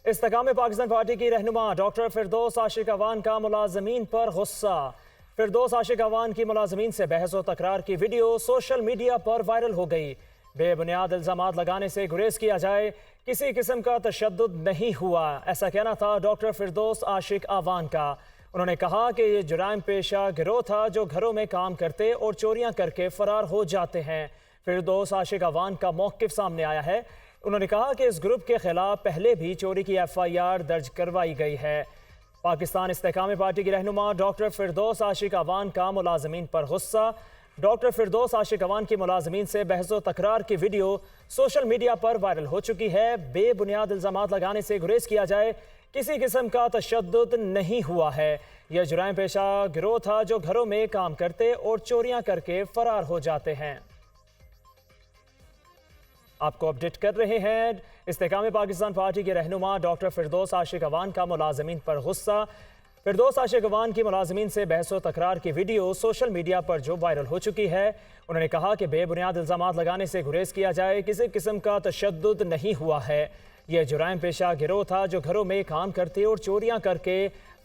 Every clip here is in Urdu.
استحکام پاکستان پارٹی کی رہنما ڈاکٹر فردوس عاشق اعوان کا ملازمین پر غصہ۔ فردوس عاشق اعوان کی ملازمین سے بحث و تکرار کی ویڈیو سوشل میڈیا پر وائرل ہو گئی۔ بے بنیاد الزامات لگانے سے گریز کیا جائے، کسی قسم کا تشدد نہیں ہوا، ایسا کہنا تھا ڈاکٹر فردوس عاشق اعوان کا۔ انہوں نے کہا کہ یہ جرائم پیشہ گروہ تھا جو گھروں میں کام کرتے اور چوریاں کر کے فرار ہو جاتے ہیں۔ فردوس عاشق اعوان کا موقف سامنے آیا ہے۔ انہوں نے کہا کہ اس گروپ کے خلاف پہلے بھی چوری کی FIR درج کروائی گئی ہے۔ پاکستان استحکام پارٹی کی رہنما ڈاکٹر فردوس عاشق اعوان کا ملازمین پر غصہ۔ ڈاکٹر فردوس عاشق اعوان کی ملازمین سے بحث و تکرار کی ویڈیو سوشل میڈیا پر وائرل ہو چکی ہے۔ بے بنیاد الزامات لگانے سے گریز کیا جائے، کسی قسم کا تشدد نہیں ہوا ہے۔ یہ جرائم پیشہ گروہ تھا جو گھروں میں کام کرتے اور چوریاں کر کے فرار ہو جاتے ہیں۔ آپ کو اپڈیٹ کر رہے ہیں۔ استحکام پاکستان پارٹی کے رہنما ڈاکٹر فردوس عاشق اعوان کا ملازمین پر غصہ۔ فردوس عاشق اعوان کی ملازمین سے بحث و تکرار کی ویڈیو سوشل میڈیا پر جو وائرل ہو چکی ہے، انہوں نے کہا کہ بے بنیاد الزامات لگانے سے گریز کیا جائے، کسی قسم کا تشدد نہیں ہوا ہے۔ یہ جرائم پیشہ گروہ تھا جو گھروں میں کام کرتے اور چوریاں کر کے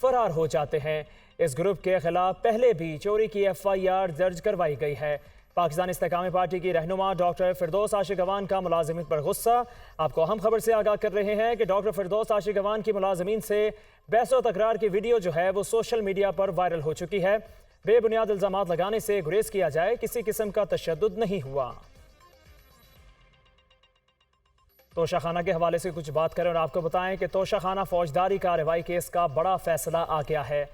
فرار ہو جاتے ہیں۔ اس گروپ کے خلاف پہلے بھی چوری کی FIR درج کروائی گئی ہے۔ پاکستان استحکام پارٹی کی رہنما ڈاکٹر فردوس عاشق اعوان کا ملازمین پر غصہ۔ آپ کو اہم خبر سے آگاہ کر رہے ہیں کہ ڈاکٹر فردوس عاشق اعوان کی ملازمین سے بحث و تکرار کی ویڈیو جو ہے وہ سوشل میڈیا پر وائرل ہو چکی ہے۔ بے بنیاد الزامات لگانے سے گریز کیا جائے، کسی قسم کا تشدد نہیں ہوا۔ توشہ خانہ کے حوالے سے کچھ بات کریں اور آپ کو بتائیں کہ توشہ خانہ فوجداری کارروائی کیس کا بڑا فیصلہ آ گیا ہے۔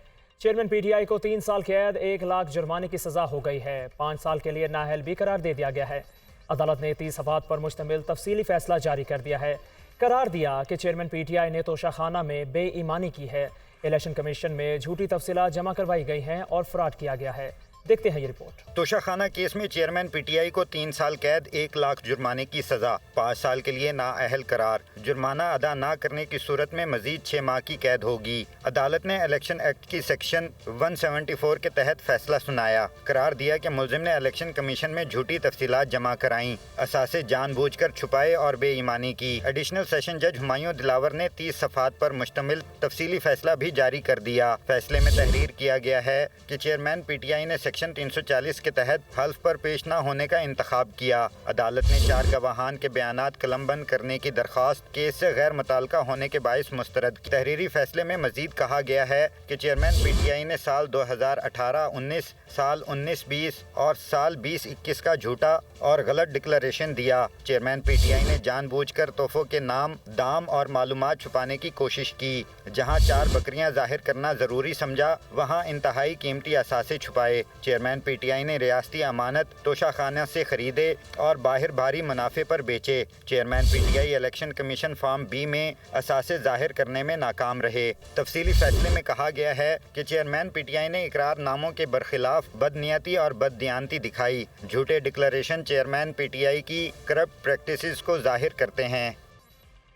چیئرمین PTI کو 3 سال قید 1 لاکھ جرمانے کی سزا ہو گئی ہے۔ 5 سال کے لیے نااہل بھی قرار دے دیا گیا ہے۔ عدالت نے 30 صفحات پر مشتمل تفصیلی فیصلہ جاری کر دیا ہے۔ قرار دیا کہ چیئرمین PTI نے توشہ خانہ میں بے ایمانی کی ہے، الیکشن کمیشن میں جھوٹی تفصیلات جمع کروائی گئی ہیں اور فراڈ کیا گیا ہے۔ دیکھتے ہیں یہ رپورٹ۔ توشہ خانہ کیس میں چیئرمین PTI کو 3 سال قید 1 لاکھ جرمانے کی سزا، 5 سال کے لیے نااہل قرار۔ جرمانہ ادا نہ کرنے کی صورت میں مزید 6 ماہ کی قید ہوگی۔ عدالت نے الیکشن ایکٹ کی سیکشن 174 کے تحت فیصلہ سنایا۔ قرار دیا کہ ملزم نے الیکشن کمیشن میں جھوٹی تفصیلات جمع کرائیں، اثاثے جان بوجھ کر چھپائے اور بے ایمانی کی۔ ایڈیشنل سیشن جج ہمایوں دلاور نے 30 صفحات پر مشتمل تفصیلی فیصلہ بھی جاری کر دیا۔ فیصلے میں تحریر کیا گیا ہے کہ چیئرمین PTI نے سیکشن 340 کے تحت حلف پر پیش نہ ہونے کا انتخاب کیا۔ عدالت نے 4 گواہان کے بیانات قلم بند کرنے کی درخواست کیس سے غیر متعلقہ ہونے کے باعث مسترد کی۔ تحریری فیصلے میں مزید کہا گیا ہے کہ چیئرمین PTI نے سال 2018-19، سال 19-20 اور سال 20-21 کا جھوٹا اور غلط ڈکلریشن دیا۔ چیئرمین PTI نے جان بوجھ کر تحفوں کے نام، دام اور معلومات چھپانے کی کوشش کی۔ جہاں 4 بکریاں ظاہر کرنا ضروری سمجھا، وہاں انتہائی قیمتی اثاثے چھپائے۔ چیئرمین PTI نے ریاستی امانت توشہ خانہ سے خریدے اور باہر بھاری منافع پر بیچے۔ Chairman PTI election commission form B میں اثاثے ظاہر کرنے میں ناکام رہے۔ تفصیلی فیصلے میں کہا گیا ہے کہ چیئرمین PTI نے اقرار ناموں کے برخلاف بدنیتی اور بددیانتی دکھائی۔ جھوٹے ڈکلریشن چیئرمین PTI کی کرپٹ پریکٹسز کو ظاہر کرتے ہیں۔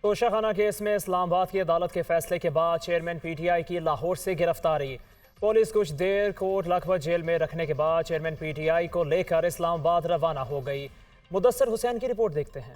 توشہ خانہ کیس میں اسلام آباد کی عدالت کے فیصلے کے بعد چیئرمین PTI کی لاہور سے گرفتاری۔ پولیس کچھ دیر کوٹ لکھپت جیل میں رکھنے کے بعد چیئرمین PTI کو لے کر اسلام آباد روانہ ہو گئی۔ مدثر حسین کی رپورٹ دیکھتے ہیں۔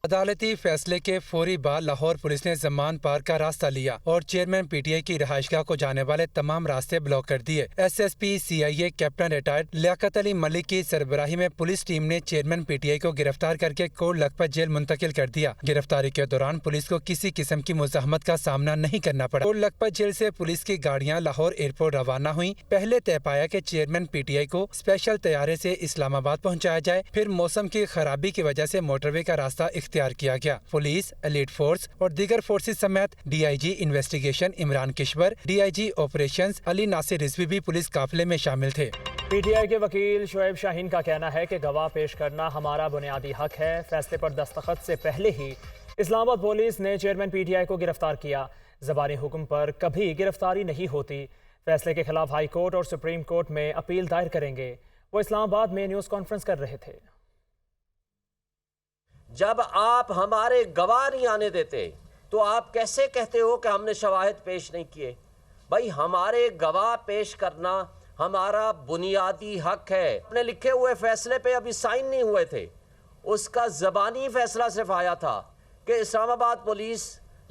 عدالتی فیصلے کے فوری بعد لاہور پولیس نے زمان پارک کا راستہ لیا اور چیئرمین PTI کی رہائش گاہ کو جانے والے تمام راستے بلاک کر دیے۔ SSP CIA captain retired Liaquat Ali ملک کی سربراہی میں پولیس ٹیم نے چیئرمین PTI کو گرفتار کر کے کوٹ لکھپت جیل منتقل کر دیا۔ گرفتاری کے دوران پولیس کو کسی قسم کی مزاحمت کا سامنا نہیں کرنا پڑا۔ کوٹ لکھپت جیل سے پولیس کی گاڑیاں لاہور ایئرپورٹ روانہ ہوئیں۔ پہلے طے پایا کہ چیئرمین PTI کو اسپیشل طیارے سے اسلام آباد پہنچایا جائے، پھر موسم کی خرابی کی وجہ سے موٹر وے کا راستہ اختیار کیا گیا۔ پولیس، ایلیٹ فورس اور دیگر فورسز سمیت DIG انویسٹیگیشن عمران کشور، DIG آپریشنز علی ناصر رضوی بھی پولیس قافلے میں شامل تھے۔ PTI کے وکیل شعیب شاہین کا کہنا ہے کہ گواہ پیش کرنا ہمارا بنیادی حق ہے۔ فیصلے پر دستخط سے پہلے ہی اسلام آباد پولیس نے چیئرمین PTI کو گرفتار کیا۔ زبانی حکم پر کبھی گرفتاری نہیں ہوتی۔ فیصلے کے خلاف ہائی کورٹ اور سپریم کورٹ میں اپیل دائر کریں گے۔ وہ اسلام آباد میں نیوز کانفرنس کر رہے تھے۔ جب آپ ہمارے گواہ نہیں آنے دیتے تو آپ کیسے کہتے ہو کہ ہم نے شواہد پیش نہیں کیے؟ بھائی ہمارے گواہ پیش کرنا ہمارا بنیادی حق ہے۔ اپنے لکھے ہوئے فیصلے پہ ابھی سائن نہیں ہوئے تھے، اس کا زبانی فیصلہ صرف آیا تھا کہ اسلام آباد پولیس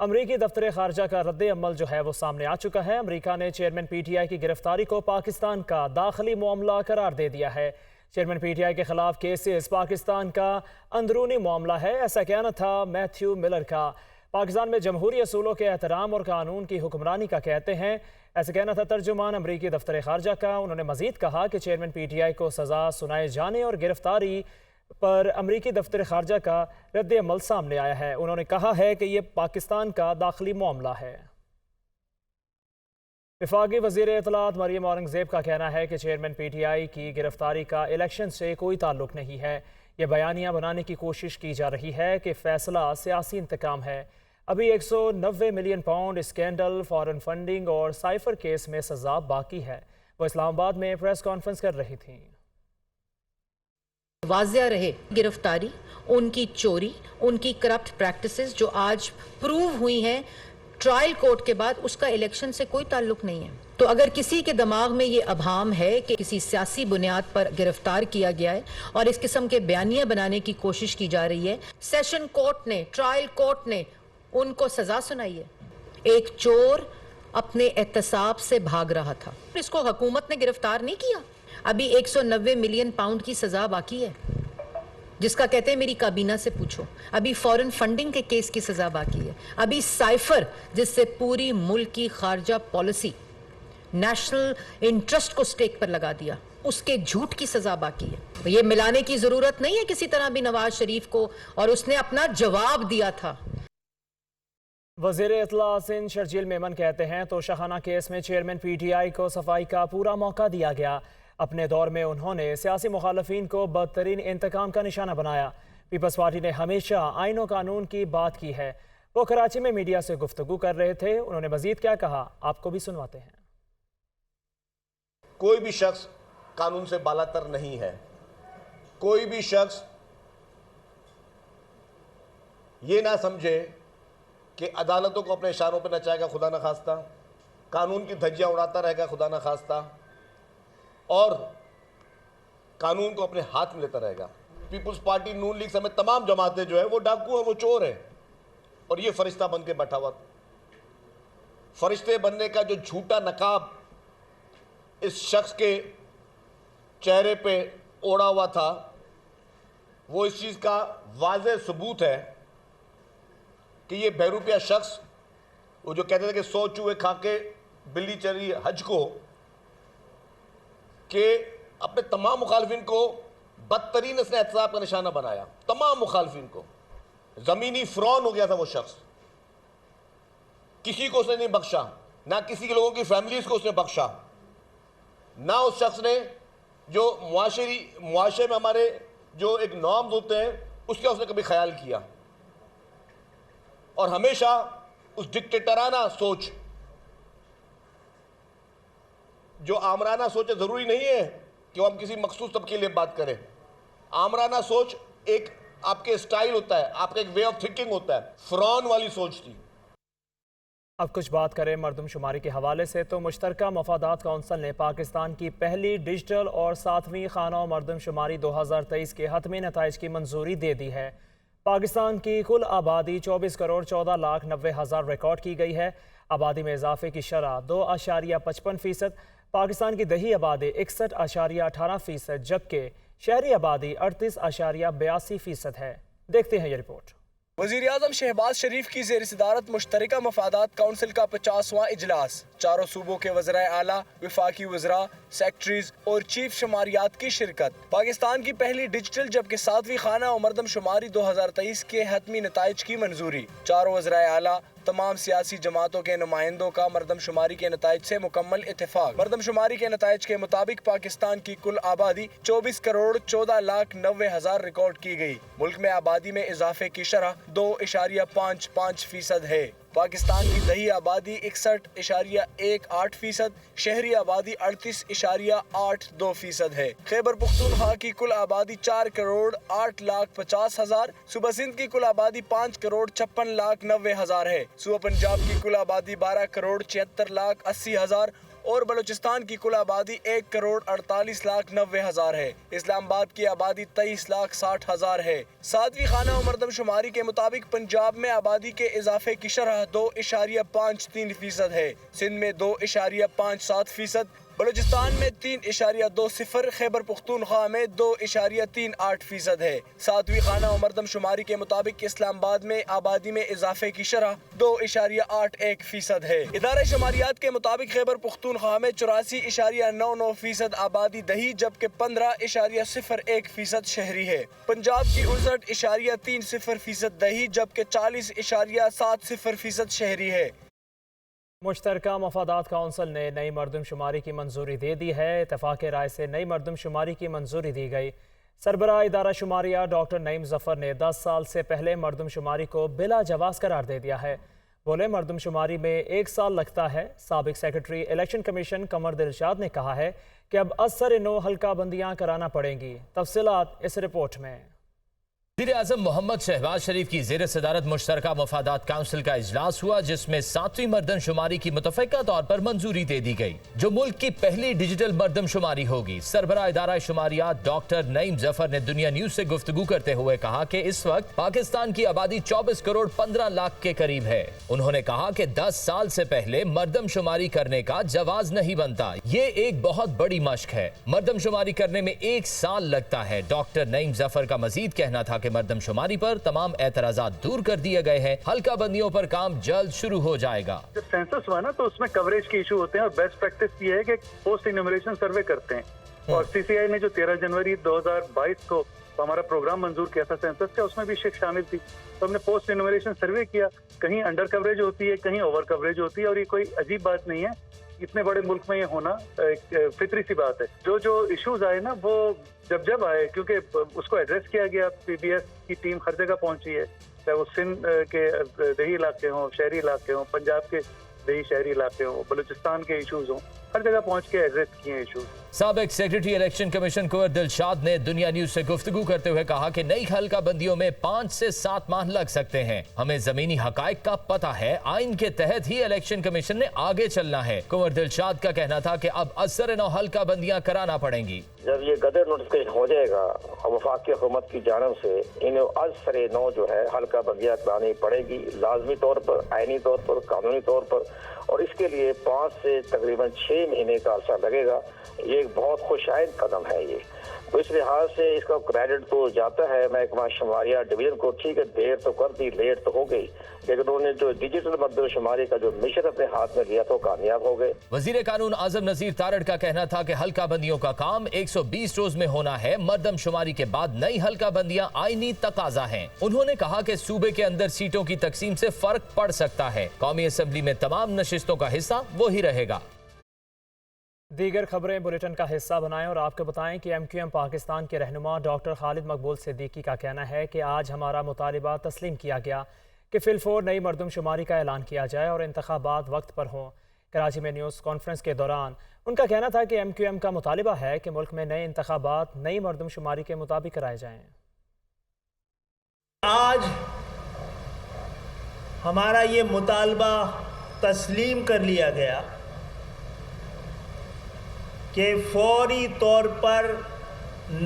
امریکی دفتر خارجہ کا رد عمل جو ہے وہ سامنے آ چکا ہے۔ امریکہ نے چیئرمین پی ٹی آئی کی گرفتاری کو پاکستان کا داخلی معاملہ قرار دے دیا ہے۔ چیئرمین پی ٹی آئی کے خلاف کیسز پاکستان کا اندرونی معاملہ ہے، ایسا کہنا تھا میتھیو ملر کا۔ پاکستان میں جمہوری اصولوں کے احترام اور قانون کی حکمرانی کا کہتے ہیں، ایسا کہنا تھا ترجمان امریکی دفتر خارجہ کا۔ انہوں نے مزید کہا کہ چیئرمین پی ٹی آئی کو سزا سنائے جانے اور گرفتاری پر امریکی دفتر خارجہ کا رد عمل سامنے آیا ہے۔ انہوں نے کہا ہے کہ یہ پاکستان کا داخلی معاملہ ہے۔ وفاقی وزیر اطلاعات مریم اورنگزیب کا کہنا ہے کہ چیئرمین پی ٹی آئی کی گرفتاری کا الیکشن سے کوئی تعلق نہیں ہے۔ یہ بیانیہ بنانے کی کوشش کی جا رہی ہے کہ فیصلہ سیاسی انتقام ہے۔ ابھی 190 million pound scandal, foreign funding اور سائفر کیس میں سزا باقی ہے۔ وہ اسلام آباد میں پریس کانفرنس کر رہی تھیں۔ واضح رہے گرفتاری، ان کی چوری، ان کی کرپٹ پریکٹسز جو آج پروو ہوئی ہیں ٹرائل کورٹ کے بعد، اس کا الیکشن سے کوئی تعلق نہیں ہے۔ تو اگر کسی کے دماغ میں یہ ابہام ہے کہ کسی سیاسی بنیاد پر گرفتار کیا گیا ہے اور اس قسم کے بیانیہ بنانے کی کوشش کی جا رہی ہے، سیشن کورٹ نے، ٹرائل کورٹ نے ان کو سزا سنائی ہے۔ ایک چور اپنے احتساب سے بھاگ رہا تھا، اس کو حکومت نے گرفتار نہیں کیا۔ ابھی 190 ملین پاؤنڈ کی سزا باقی ہے، جس کا کہتے ہیں میری کابینہ سے پوچھو۔ ابھی فورن فنڈنگ کے کیس کی سزا باقی ہے۔ ابھی سائفر، جس سے پوری ملک کی خارجہ پالیسی نیشنل انٹرسٹ کو سٹیک پر لگا دیا، اس کے جھوٹ کی سزا باقی ہے۔ یہ ملانے کی ضرورت نہیں ہے کسی طرح بھی نواز شریف کو، اور اس نے اپنا جواب دیا تھا۔ وزیر اطلاع سندھ شرجیل میمن کہتے ہیں تو شاہانہ کیس میں چیئرمین پی ٹی آئی کو صفائی کا پورا موقع دیا گیا۔ اپنے دور میں انہوں نے سیاسی مخالفین کو بدترین انتقام کا نشانہ بنایا۔ پیپلز پارٹی نے ہمیشہ آئین و قانون کی بات کی ہے۔ وہ کراچی میں میڈیا سے گفتگو کر رہے تھے۔ انہوں نے مزید کیا کہا، آپ کو بھی سنواتے ہیں۔ کوئی بھی شخص قانون سے بالاتر نہیں ہے۔ کوئی بھی شخص یہ نہ سمجھے کہ عدالتوں کو اپنے اشاروں پہ نچائے گا خدا نہ خواستہ، قانون کی دھجیاں اڑاتا رہے گا خدا نہ خواستہ، اور قانون کو اپنے ہاتھ میں لیتا رہے گا۔ پیپلز پارٹی، نون لیگ سمیت تمام جماعتیں جو ہیں وہ ڈاکو ہیں، وہ چور ہیں، اور یہ فرشتہ بن کے بیٹھا ہوا۔ فرشتے بننے کا جو جھوٹا نقاب اس شخص کے چہرے پہ اوڑا ہوا تھا، وہ اس چیز کا واضح ثبوت ہے کہ یہ بہروپیہ شخص، وہ جو کہتے تھے کہ 100 چوہے کھا کے بلی چلی حج کو، کہ اپنے تمام مخالفین کو بدترین اس نے احتساب کا نشانہ بنایا، تمام مخالفین کو۔ زمینی فرعون ہو گیا تھا وہ شخص، کسی کو اس نے نہیں بخشا، نہ کسی کے لوگوں کی فیملیز کو اس نے بخشا، نہ اس شخص نے جو معاشرے میں ہمارے جو ایک نارمز ہوتے ہیں اس کا اس نے کبھی خیال کیا، اور ہمیشہ اس ڈکٹیٹرانہ سوچ، جو آمرانہ سوچ ہے، ضروری نہیں ہے کہ وہ ہم کسی مخصوص طبقے کے لیے بات کریں۔ آمرانہ سوچ ایک آپ کے اسٹائل ہوتا ہے، آپ کا ایک وے آف تھنکنگ ہوتا ہے، فرعون والی سوچ تھی۔ اب کچھ بات کریں مردم شماری کے حوالے سے تو مشترکہ مفادات کونسل نے پاکستان کی پہلی ڈیجیٹل اور 7ویں خانہ مردم شماری 2023 کے حتمی نتائج کی منظوری دے دی ہے۔ پاکستان کی کل آبادی 24 کروڑ 14 لاکھ 90 ہزار ریکارڈ کی گئی ہے۔ آبادی میں اضافے کی شرح 2.55%، پاکستان کی دیہی آبادی 61.18%، جبکہ شہری آبادی 38.82% ہے۔ دیکھتے ہیں یہ رپورٹ۔ وزیراعظم شہباز شریف کی زیر صدارت مشترکہ مفادات کونسل کا 50واں اجلاس، چاروں صوبوں کے وزرائے اعلیٰ، وفاقی وزراء، سیکٹریز اور چیف شماریات کی شرکت۔ پاکستان کی پہلی ڈیجیٹل جبکہ 7ویں خانہ اور مردم شماری 2023 کے حتمی نتائج کی منظوری۔ چاروں وزرائے اعلیٰ، تمام سیاسی جماعتوں کے نمائندوں کا مردم شماری کے نتائج سے مکمل اتفاق۔ مردم شماری کے نتائج کے مطابق پاکستان کی کل آبادی 24 کروڑ 14 لاکھ 90 ہزار ریکارڈ کی گئی۔ ملک میں آبادی میں اضافے کی شرح 2.55% ہے۔ پاکستان کی دیہی آبادی 61.18%، شہری آبادی 38.82% ہے۔ خیبر پختونخوا کی کل آبادی 4 کروڑ 8 لاکھ 50 ہزار، صوبہ سندھ کی کل آبادی 5 کروڑ 56 لاکھ 90 ہزار ہے۔ صوبہ پنجاب کی کل آبادی 12 کروڑ 76 لاکھ 80 ہزار اور بلوچستان کی کل آبادی 1,48,90,000 ہے۔ اسلام آباد کی آبادی 23,60,000 ہے۔ 7ویں خانہ و مردم شماری کے مطابق پنجاب میں آبادی کے اضافے کی شرح 2.53% ہے، سندھ میں 2.57%، بلوچستان میں 3.20، خیبر پختونخوا میں 2.38% ہے۔ 7ویں خانہ و مردم شماری کے مطابق اسلام آباد میں آبادی میں اضافے کی شرح 2.81% ہے۔ ادارہ شماریات کے مطابق خیبر پختونخوا میں 84.99% آبادی دیہی جبکہ 15.01% شہری ہے۔ پنجاب کی 59.30% دیہی جبکہ 40.70% شہری ہے۔ مشترکہ مفادات کونسل نے نئی مردم شماری کی منظوری دے دی ہے۔ اتفاق رائے سے نئی مردم شماری کی منظوری دی گئی۔ سربراہ ادارہ شماریہ ڈاکٹر نعیم ظفر نے 10 سال سے پہلے مردم شماری کو بلا جواز قرار دے دیا ہے۔ بولے مردم شماری میں 1 سال لگتا ہے۔ سابق secretary election commission Qamar Dilshad نے کہا ہے کہ اب ازسر نو حلقہ بندیاں کرانا پڑیں گی۔ تفصیلات اس رپورٹ میں۔ وزیر اعظم محمد شہباز شریف کی زیر صدارت مشترکہ مفادات کونسل کا اجلاس ہوا، جس میں 7ویں مردم شماری کی متفقہ طور پر منظوری دے دی گئی، جو ملک کی پہلی ڈیجیٹل مردم شماری ہوگی۔ سربراہ ادارہ شماریات ڈاکٹر نعیم ظفر نے دنیا نیوز سے گفتگو کرتے ہوئے کہا کہ اس وقت پاکستان کی آبادی 24.15 کروڑ کے قریب ہے۔ انہوں نے کہا کہ 10 سال سے پہلے مردم شماری کرنے کا جواز نہیں بنتا، یہ ایک بہت بڑی مشق ہے۔ مردم شماری کرنے میں 1 سال لگتا ہے۔ ڈاکٹر نعیم ظفر کا مزید کہنا تھا کہ مردم شماری پر تمام اعتراضات دور کر دیے گئے ہیں، حلقہ بندیوں پر کام جلد شروع ہو جائے گا۔ جب سینسس ہوا نا تو اس میں کوریج کے ایشو ہوتے ہیں، اور بیسٹ پریکٹس یہ ہے کہ پوسٹ انیمریشن سروے کرتے ہیں، اور سی سی آئی نے جو 13 جنوری 2022 کو ہمارا پروگرام منظور کیا تھا سینسس کا، اس میں بھی شک شامل تھی۔ تو ہم نے پوسٹ انیمریشن سروے کیا، کہیں انڈر کوریج ہوتی ہے، کہیں اوور کوریج ہوتی ہے، اور یہ کوئی عجیب بات نہیں ہے، اتنے بڑے ملک میں یہ ہونا ایک فطری سی بات ہے۔ جو ایشوز آئے نا وہ جب آئے، کیونکہ اس کو ایڈریس کیا گیا، پی بی ایس کی ٹیم ہر جگہ پہنچی ہے، چاہے وہ سندھ کے دیہی علاقے ہوں، شہری علاقے ہوں، پنجاب کے دیہی شہری علاقے ہوں، بلوچستان کے ایشوز ہوں، ہر جگہ پہنچ کے ایڈریس کیے ہیں ایشوز۔ سابق secretary election commission Qamar Dilshad نے دنیا نیوز سے گفتگو کرتے ہوئے کہا کہ نئی حلقہ بندیوں میں 5 سے 7 ماہ لگ سکتے ہیں۔ ہمیں زمینی حقائق کا پتہ ہے، آئین کے تحت ہی الیکشن کمیشن نے آگے چلنا ہے۔ قمر دلشاد کا کہنا تھا کہ اب ازسر نو حلقہ بندیاں کرانا پڑیں گی۔ جب یہ غدر نوٹیفکیشن ہو جائے گا وفاقی حکومت کی جانب سے، انہیں ازسر نو جو ہے حلقہ بندیاں کرانی پڑے گی، لازمی طور پر، آئینی طور پر، قانونی طور پر، اور اس کے لیے 5 سے تقریباً 6 مہینے کا عرصہ لگے گا۔ یہ ایک بہت خوشائند قدم ہے یہ، تو اس لحاظ سے اس کا کریڈٹ تو جاتا ہے محکمہ شماریہ ڈویژن کو۔ ٹھیک ہے، دیر تو کر دی، لیٹ تو ہو گئی، لیکن انہوں نے جو ڈیجیٹل مردم شماری کا جو مشن اپنے ہاتھ میں لیا تو کامیاب ہو گئے۔ وزیر قانون اعظم نذیر تارڑ کا کہنا تھا کہ حلقہ بندیوں کا کام 120 روز میں ہونا ہے۔ مردم شماری کے بعد نئی حلقہ بندیاں آئینی تقاضا ہیں۔ انہوں نے کہا کہ صوبے کے اندر سیٹوں کی تقسیم سے فرق پڑ سکتا ہے، قومی اسمبلی میں تمام نشستوں کا حصہ وہی رہے گا۔ دیگر خبریں بلیٹن کا حصہ بنائیں اور آپ کو بتائیں کہ MQM پاکستان کے رہنما ڈاکٹر خالد مقبول صدیقی کا کہنا ہے کہ آج ہمارا مطالبہ تسلیم کیا گیا کہ فی الفور نئی مردم شماری کا اعلان کیا جائے اور انتخابات وقت پر ہوں۔ کراچی میں نیوز کانفرنس کے دوران ان کا کہنا تھا کہ MQM کا مطالبہ ہے کہ ملک میں نئے انتخابات نئی مردم شماری کے مطابق کرائے جائیں۔ آج ہمارا یہ مطالبہ تسلیم کر لیا گیا کہ فوری طور پر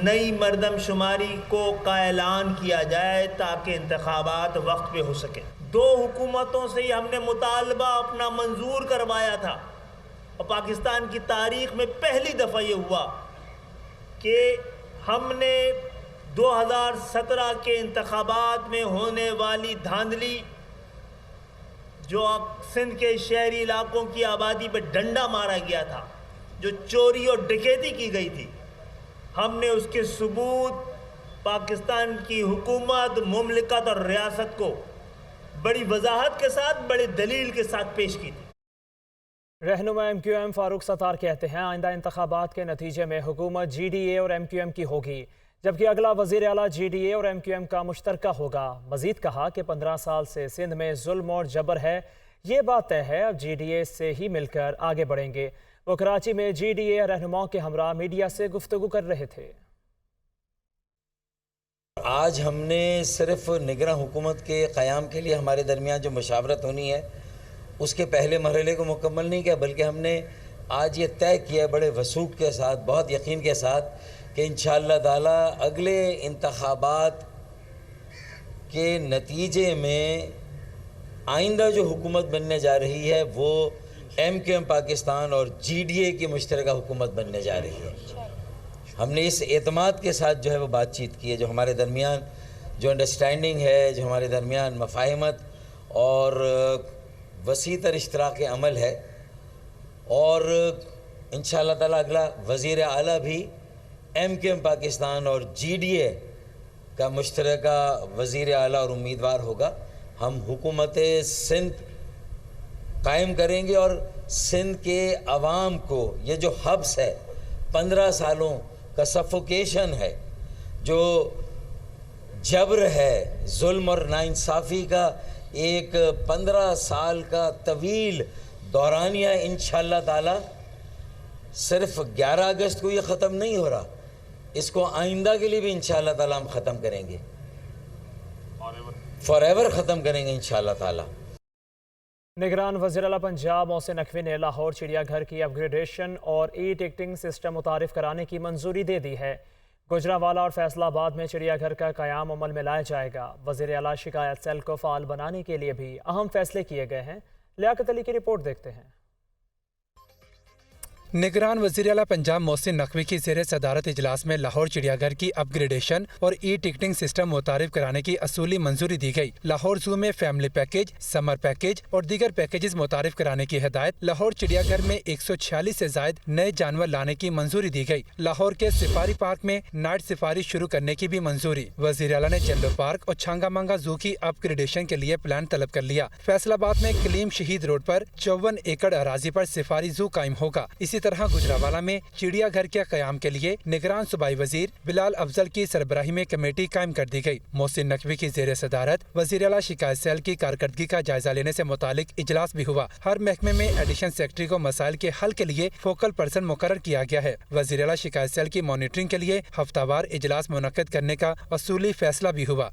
نئی مردم شماری کا اعلان کیا جائے تاکہ انتخابات وقت پہ ہو سکے۔ 2 حکومتوں سے ہی ہم نے مطالبہ اپنا منظور کروایا تھا، اور پاکستان کی تاریخ میں پہلی دفعہ یہ ہوا کہ ہم نے 2017 کے انتخابات میں ہونے والی دھاندلی، جو سندھ کے شہری علاقوں کی آبادی پہ ڈنڈا مارا گیا تھا، جو چوری اور ڈکیتی کی گئی تھی، ہم نے اس کے ثبوت پاکستان کی حکومت، مملکت اور ریاست کو بڑی وضاحت کے ساتھ، بڑی دلیل کے ساتھ پیش کی تھی۔ رہنما MQM فاروق ستار کہتے ہیں آئندہ انتخابات کے نتیجے میں حکومت GDA اور MQM کی ہوگی، جبکہ اگلا وزیر اعلیٰ GDA اور MQM کا مشترکہ ہوگا۔ مزید کہا کہ 15 سال سے سندھ میں ظلم اور جبر ہے، یہ بات طے ہے، اب GDA سے ہی مل کر آگے بڑھیں گے۔ وہ کراچی میں GDA رہنماؤں کے ہمراہ میڈیا سے گفتگو کر رہے تھے۔ آج ہم نے صرف نگراں حکومت کے قیام کے لیے ہمارے درمیان جو مشاورت ہونی ہے اس کے پہلے مرحلے کو مکمل نہیں کیا، بلکہ ہم نے آج یہ طے کیا بڑے وثوق کے ساتھ، بہت یقین کے ساتھ کہ انشاءاللہ تعالی اگلے انتخابات کے نتیجے میں آئندہ جو حکومت بننے جا رہی ہے وہ MKM پاکستان اور GDA کی مشترکہ حکومت بننے جا رہی ہے۔ ہم نے اس اعتماد کے ساتھ جو ہے وہ بات چیت کی ہے، جو ہمارے درمیان جو انڈرسٹینڈنگ ہے، جو ہمارے درمیان مفاہمت اور وسیع تر اشتراک عمل ہے، اور انشاءاللہ تعالی اگلا وزیر اعلیٰ بھی MKM پاکستان اور GDA کا مشترکہ وزیر اعلیٰ اور امیدوار ہوگا۔ ہم حکومت سندھ قائم کریں گے اور سندھ کے عوام کو یہ جو حبس ہے، 15 سالوں کا سفوکیشن ہے، جو جبر ہے، ظلم اور ناانصافی کا ایک 15 سال کا طویل دورانیہ، انشاءاللہ تعالی صرف 11 اگست کو یہ ختم نہیں ہو رہا، اس کو آئندہ کے لیے بھی انشاءاللہ تعالی ہم ختم کریں گے، فار ایور ختم کریں گے انشاءاللہ تعالی۔ نگران وزیر اعلیٰ پنجاب محسن نقوی نے لاہور چڑیا گھر کی اپ گریڈیشن اور ٹکٹنگ سسٹم متعارف کرانے کی منظوری دے دی ہے۔ گجرانوالہ اور فیصل آباد میں چڑیا گھر کا قیام عمل میں لایا جائے گا۔ وزیر اعلیٰ شکایت سیل کو فعال بنانے کے لیے بھی اہم فیصلے کیے گئے ہیں۔ لیاقت علی کی رپورٹ دیکھتے ہیں۔ نگران وزیر اعلیٰ پنجاب محسن نقوی کی زیر صدارت اجلاس میں لاہور چڑیا گھر کی اپ گریڈیشن اور ٹکٹنگ سسٹم متعارف کرانے کی اصولی منظوری دی گئی۔ لاہور زو میں فیملی پیکیج، سمر پیکیج اور دیگر پیکیجز متعارف کرانے کی ہدایت۔ لاہور چڑیا گھر میں 146 سے زائد نئے جانور لانے کی منظوری دی گئی۔ لاہور کے سفاری پارک میں نائٹ سفاری شروع کرنے کی بھی منظوری۔ وزیر اعلیٰ نے جلو پارک اور چھانگا مانگا زو کی اپ گریڈیشن کے لیے پلان طلب کر لیا۔ فیصل آباد میں کلیم شہید روڈ پر 54 ایکڑ اراضی پر سفاری زو قائم ہوگا۔ اسی طرح گجرانوالہ میں چڑیا گھر کے قیام کے لیے نگران صوبائی وزیر بلال افضل کی سربراہی میں کمیٹی قائم کر دی گئی۔ محسن نقوی کی زیر صدارت وزیر اعلیٰ شکایت سیل کی کارکردگی کا جائزہ لینے سے متعلق اجلاس بھی ہوا۔ ہر محکمے میں ایڈیشن سیکرٹری کو مسائل کے حل کے لیے فوکل پرسن مقرر کیا گیا ہے۔ وزیر اعلیٰ شکایت سیل کی مانیٹرنگ کے لیے ہفتہ وار اجلاس منعقد کرنے کا اصولی فیصلہ بھی ہوا۔